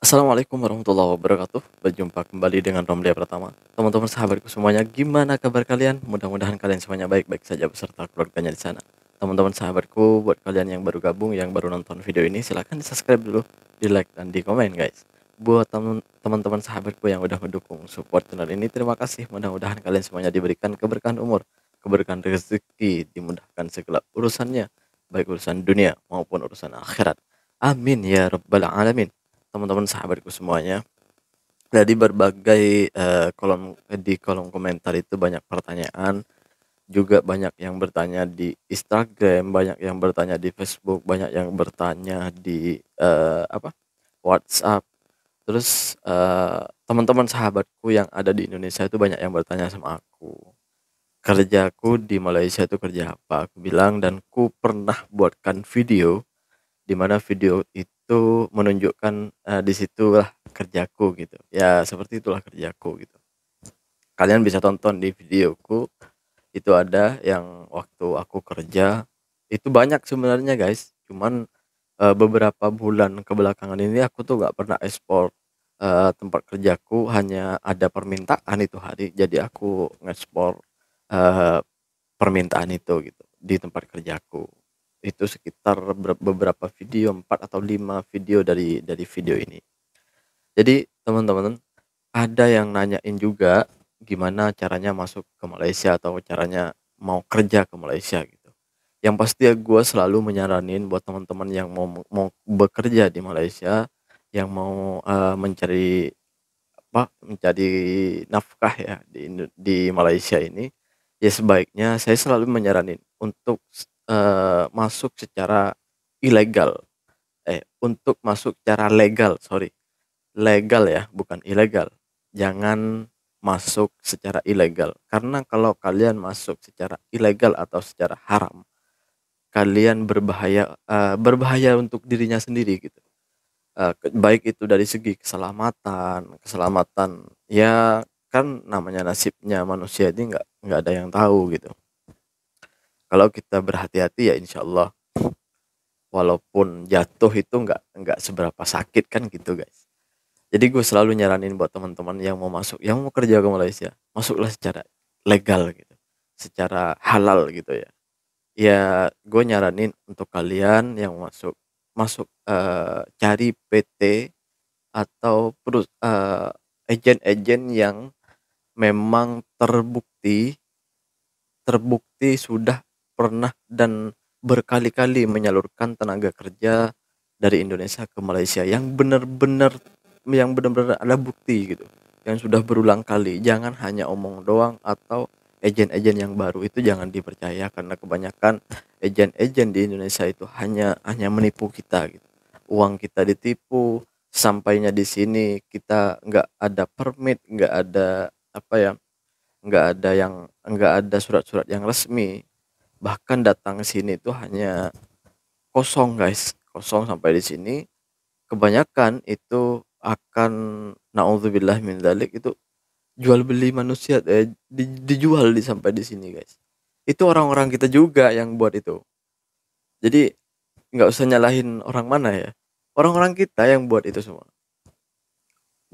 Assalamualaikum warahmatullahi wabarakatuh. Berjumpa kembali dengan Romlia Pratama. Teman-teman sahabatku semuanya, gimana kabar kalian? Mudah-mudahan kalian semuanya baik-baik saja beserta keluarganya di sana. Teman-teman sahabatku, buat kalian yang baru gabung, yang baru nonton video ini, silahkan di subscribe dulu, di like dan di komen guys. Buat teman-teman sahabatku yang udah mendukung support channel ini, terima kasih. Mudah-mudahan kalian semuanya diberikan keberkahan umur, keberkahan rezeki, dimudahkan segala urusannya, baik urusan dunia maupun urusan akhirat. Amin ya rabbal alamin. Teman-teman sahabatku semuanya, dari berbagai kolom komentar itu banyak pertanyaan, juga banyak yang bertanya di Instagram, banyak yang bertanya di Facebook, banyak yang bertanya di WhatsApp. Terus teman-teman sahabatku yang ada di Indonesia itu banyak yang bertanya sama aku, kerjaku di Malaysia itu kerja apa? Aku bilang, dan ku pernah buatkan video di mana video itu menunjukkan, di situlah kerjaku gitu. Ya seperti itulah kerjaku gitu. Kalian bisa tonton di videoku, itu ada yang waktu aku kerja, itu banyak sebenarnya guys. Cuman, beberapa bulan kebelakangan ini aku tuh nggak pernah ekspor, tempat kerjaku, hanya ada permintaan itu hari, jadi aku ngekspor, eee, permintaan itu gitu, di tempat kerjaku. Itu sekitar beberapa video, 4 atau 5 video dari video ini. Jadi teman-teman, ada yang nanyain juga gimana caranya masuk ke Malaysia atau caranya mau kerja ke Malaysia gitu. Yang pasti ya gue selalu menyaranin buat teman-teman yang mau bekerja di Malaysia, yang mau, mencari nafkah ya di Malaysia ini, ya sebaiknya saya selalu menyaranin untuk masuk secara ilegal, untuk masuk secara legal, sorry, legal ya, bukan ilegal. Jangan masuk secara ilegal, karena kalau kalian masuk secara ilegal atau secara haram, kalian berbahaya untuk dirinya sendiri gitu. Baik itu dari segi keselamatan, ya kan namanya nasibnya manusia ini nggak ada yang tahu gitu. Kalau kita berhati-hati ya insya Allah, walaupun jatuh itu nggak seberapa sakit kan gitu guys. Jadi gue selalu nyaranin buat teman-teman yang mau masuk, yang mau kerja ke Malaysia, masuklah secara legal gitu, secara halal gitu ya. Ya gue nyaranin untuk kalian yang masuk masuk cari PT atau agen-agen yang memang terbukti terbukti sudah pernah dan berkali-kali menyalurkan tenaga kerja dari Indonesia ke Malaysia, yang benar-benar ada bukti gitu, yang sudah berulang kali. Jangan hanya omong doang, atau agen-agen yang baru itu jangan dipercaya, karena kebanyakan agen-agen di Indonesia itu hanya menipu kita gitu. Uang kita ditipu, sampainya di sini kita nggak ada permit, nggak ada apa ya, nggak ada surat-surat yang resmi, bahkan datang ke sini tuh hanya kosong guys, kosong sampai di sini. Kebanyakan itu akan, naudzubillah min dzalik, itu jual beli manusia, dijual sampai di sini guys. Itu orang-orang kita juga yang buat itu. Jadi nggak usah nyalahin orang mana ya, orang-orang kita yang buat itu semua.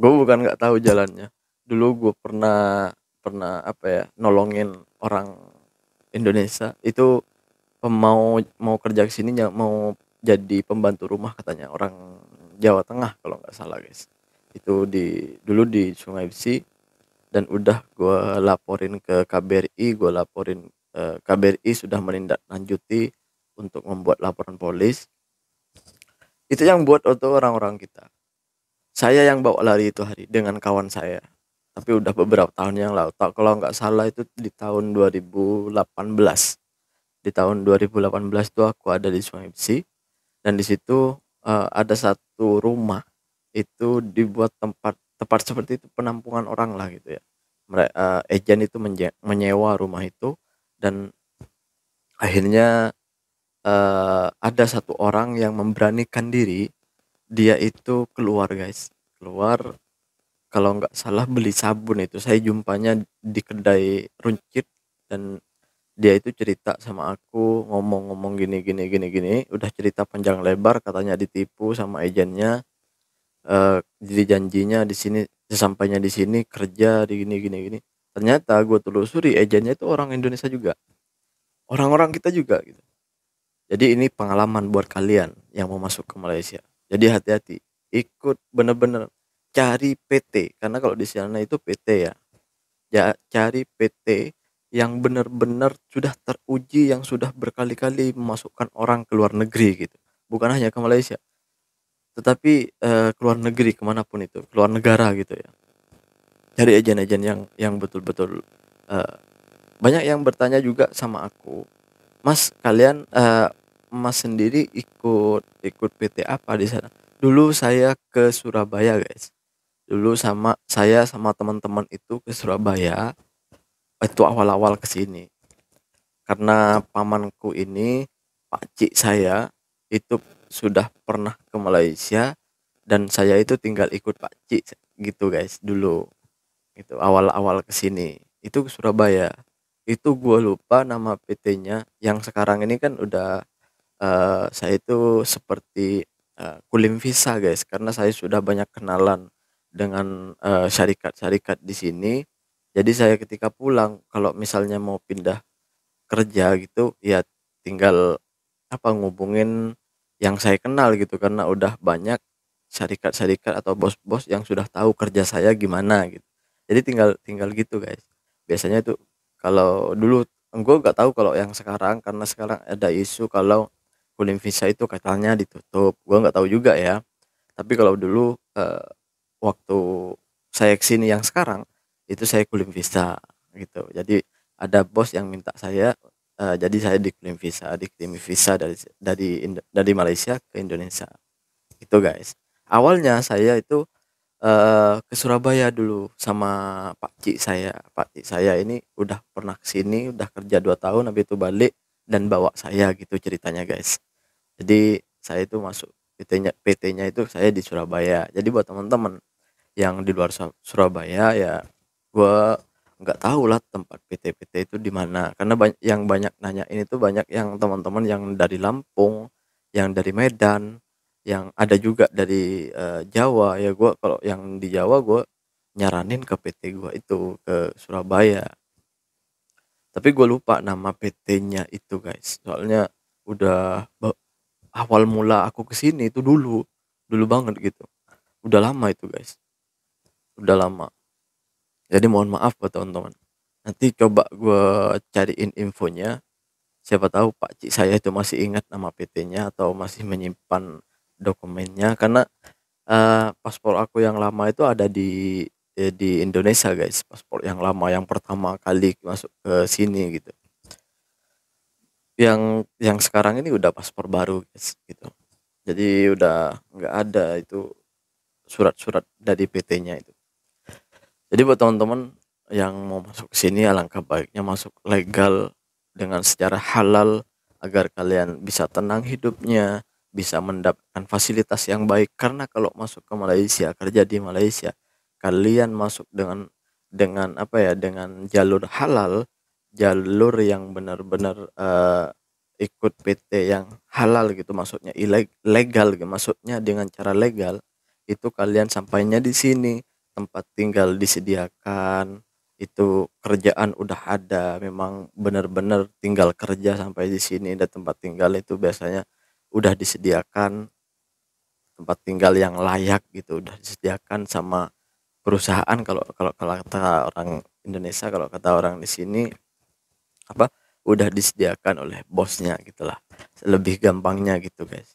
Gue bukan nggak tahu jalannya. Dulu gue pernah pernah apa ya, nolongin orang Indonesia itu, mau mau kerja ke sini, mau jadi pembantu rumah katanya, orang Jawa Tengah kalau nggak salah guys. Itu dulu di Sungai Besi, dan udah gue laporin ke KBRI, gue laporin, KBRI sudah menindaklanjuti untuk membuat laporan polis. Itu yang buat untuk orang-orang kita. Saya yang bawa lari itu hari dengan kawan saya. Tapi udah beberapa tahun yang lalu. Kalau nggak salah itu di tahun 2018. Di tahun 2018 tuh aku ada di Sungai Besi, dan di situ, ada satu rumah itu dibuat tempat tempat seperti itu, penampungan orang lah gitu ya. Agen itu menyewa rumah itu, dan akhirnya, ada satu orang yang memberanikan diri, dia itu keluar guys, keluar, kalau nggak salah beli sabun. Itu saya jumpanya di kedai runcit, dan dia itu cerita sama aku, ngomong-ngomong gini gini gini gini, udah cerita panjang lebar, katanya ditipu sama agennya. jadi janjinya di sini, sesampainya di sini kerja di gini gini gini. Ternyata gue telusuri agennya itu orang Indonesia juga, orang-orang kita juga gitu. Jadi ini pengalaman buat kalian yang mau masuk ke Malaysia. Jadi hati-hati, ikut bener-bener cari PT, karena kalau di sana itu PT ya. Ya cari PT yang benar-benar sudah teruji, yang sudah berkali-kali memasukkan orang ke luar negeri gitu. Bukan hanya ke Malaysia, tetapi ke luar negeri, kemanapun itu, ke luar negara gitu ya. Cari agen-agen yang betul-betul, eee, banyak yang bertanya juga sama aku, "Mas, kalian, Mas sendiri ikut ikut PT apa di sana?" Dulu saya ke Surabaya, guys. Dulu saya sama teman-teman itu ke Surabaya, itu awal-awal ke sini. Karena pamanku ini, pakcik saya, itu sudah pernah ke Malaysia dan saya itu tinggal ikut pakcik gitu, guys, dulu. Itu awal-awal ke sini, itu ke Surabaya. Itu gua lupa nama PT-nya, yang sekarang ini kan udah, saya itu seperti, kulim visa, guys, karena saya sudah banyak kenalan dengan, syarikat-syarikat di sini. Jadi saya ketika pulang kalau misalnya mau pindah kerja gitu, ya tinggal apa, ngubungin yang saya kenal gitu, karena udah banyak syarikat-syarikat atau bos-bos yang sudah tahu kerja saya gimana gitu. Jadi tinggal tinggal gitu, guys. Biasanya itu kalau dulu, gue nggak tahu kalau yang sekarang, karena sekarang ada isu kalau Kulim Visa itu katanya ditutup, gue nggak tahu juga ya. Tapi kalau dulu, waktu saya kesini yang sekarang, itu saya Kulim Visa gitu. Jadi ada bos yang minta saya, jadi saya dikirimin visa dari Malaysia ke Indonesia, gitu, guys. Awalnya saya itu, ke Surabaya dulu sama pakcik saya. Pakcik saya ini udah pernah ke sini, udah kerja 2 tahun, habis itu balik dan bawa saya gitu ceritanya, guys. Jadi saya itu masuk PT-nya itu saya di Surabaya. Jadi buat teman-teman yang di luar Surabaya ya, gua nggak tahu lah tempat PT-PT itu di mana, karena yang banyak nanya ini tuh banyak yang teman-teman yang dari Lampung, yang dari Medan, yang ada juga dari, Jawa ya. Gua kalau yang di Jawa gua nyaranin ke PT gua itu ke Surabaya, tapi gue lupa nama PT-nya itu, guys, soalnya udah awal mula aku kesini itu dulu dulu banget gitu, udah lama itu, guys, udah lama. Jadi mohon maaf buat teman-teman. Nanti coba gue cariin infonya, siapa tahu pakcik saya itu masih ingat nama PT-nya atau masih menyimpan dokumennya, karena, paspor aku yang lama itu ada di Indonesia, guys, paspor yang lama yang pertama kali masuk ke sini gitu. Yang sekarang ini udah paspor baru, guys, gitu. Jadi udah nggak ada itu surat-surat dari PT-nya itu. Jadi buat teman-teman yang mau masuk ke sini, alangkah baiknya masuk legal dengan secara halal agar kalian bisa tenang hidupnya, bisa mendapatkan fasilitas yang baik. Karena kalau masuk ke Malaysia, kerja di Malaysia, kalian masuk dengan apa ya, dengan jalur halal, jalur yang benar-benar, ikut PT yang halal gitu, maksudnya legal gitu, maksudnya dengan cara legal, itu kalian sampainya di sini, tempat tinggal disediakan, itu kerjaan udah ada, memang benar-benar tinggal kerja sampai di sini, dan tempat tinggal itu biasanya udah disediakan, tempat tinggal yang layak gitu, udah disediakan sama perusahaan. Kalau kalau kalau kata orang Indonesia, kalau kata orang di sini apa, udah disediakan oleh bosnya gitulah, lebih gampangnya gitu, guys.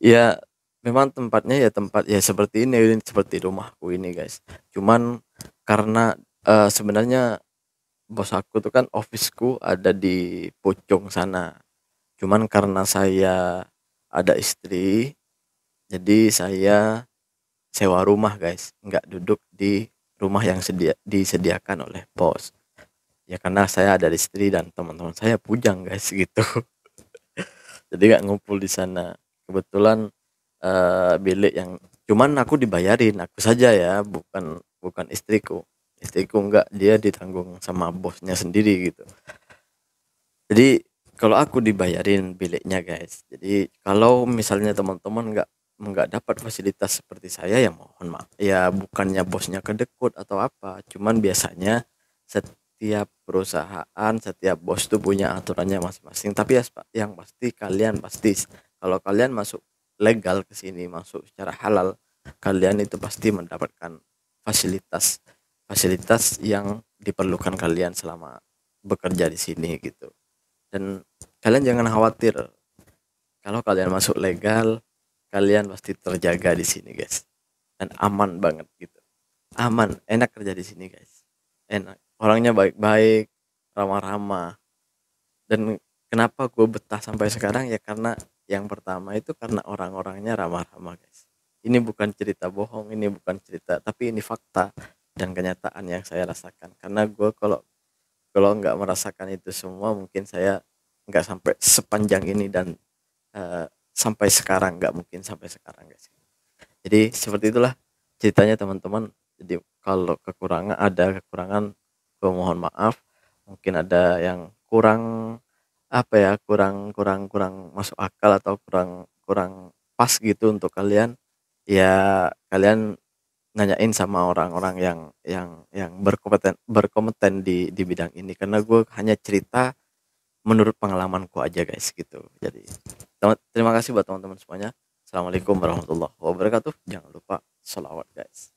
Ya memang tempatnya ya tempat ya seperti ini seperti rumahku ini, guys. Cuman karena, sebenarnya bos aku tuh kan office-ku ada di Puchong sana. Cuman karena saya ada istri, jadi saya sewa rumah, guys, nggak duduk di rumah yang disediakan oleh bos. Ya karena saya ada istri dan teman-teman saya bujang, guys, gitu. Jadi nggak ngumpul di sana. Kebetulan, bilik yang cuman aku dibayarin, aku saja ya, bukan bukan istriku. Istriku enggak, dia ditanggung sama bosnya sendiri gitu. Jadi kalau aku dibayarin biliknya, guys. Jadi kalau misalnya teman-teman nggak nggak dapat fasilitas seperti saya, ya mohon maaf ya, bukannya bosnya kedekut atau apa, cuman biasanya setiap perusahaan, setiap bos tuh punya aturannya masing-masing. Tapi ya yang pasti kalian pasti, kalau kalian masuk legal ke sini, masuk secara halal, kalian itu pasti mendapatkan fasilitas fasilitas yang diperlukan kalian selama bekerja di sini gitu. Dan kalian jangan khawatir, kalau kalian masuk legal, kalian pasti terjaga di sini, guys. Dan aman banget gitu. Aman, enak kerja di sini, guys. Enak. Orangnya baik-baik, ramah-ramah. Dan kenapa gue betah sampai sekarang ya, karena yang pertama itu karena orang-orangnya ramah-ramah, guys. Ini bukan cerita bohong, ini bukan cerita, tapi ini fakta dan kenyataan yang saya rasakan. Karena gue kalau kalau nggak merasakan itu semua, mungkin saya nggak sampai sepanjang ini, dan sampai sekarang nggak mungkin sampai sekarang, guys. Jadi seperti itulah ceritanya, teman-teman. Jadi kalau kekurangan, gue mohon maaf. Mungkin ada yang kurang, apa ya, kurang kurang kurang masuk akal atau kurang kurang pas gitu untuk kalian. Ya kalian nanyain sama orang-orang yang berkompeten di bidang ini, karena gue hanya cerita menurut pengalamanku aja, guys, gitu. Jadi terima kasih buat teman-teman semuanya. Assalamualaikum warahmatullahi wabarakatuh. Jangan lupa sholawat, guys.